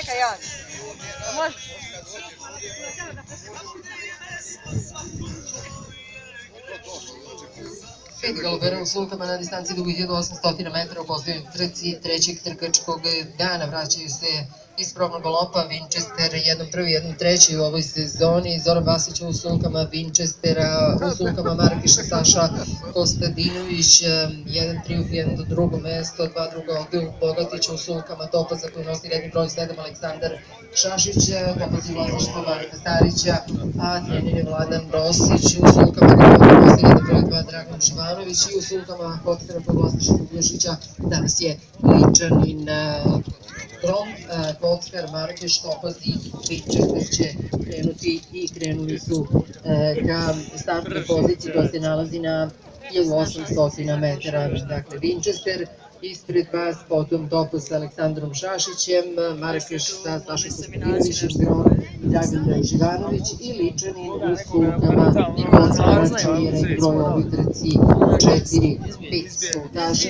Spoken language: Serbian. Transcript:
Čekaj, ja. Može? Pet galopera u sulkama na distanci dugo 1800 metara u posljednjoj trci trećeg trkačkog dana. Vraćaju se iz probnog galopa Winchester, jednom prvi, jednom treći u ovoj sezoni. Zoran Vasić u sulkama Winchestera, u sulkama Markeša Saša Kostadinović, jedan triumf, jedan do drugo mesto, dva druga ovde u Bogatiću, u sulkama Topaza koji nosi redni broj 7 Aleksandar Šašić, Topazi vlasništvo Marka Starića, a trener je Vladan Rosić, u sulkama koji nosi redni broj 2 Dragan Živanović i u sulkama Kotkara pod vlasništvo Uglješića danas je Ličanin Grom, Kockar, Markeš, Topaz i Winchester će krenuti i krenuli su ka startnoj poziciji koja se nalazi na 1800 metara. Dakle, Winchester ispred vas, potom Topaz sa Aleksandrom Šašićem, Markeš sa Sašom Kostadinovićem, Grom, Dragan Živanović i Ličanin u sulkama i Kockara čiji je red broj u ovoj trci 4-5 sultaša.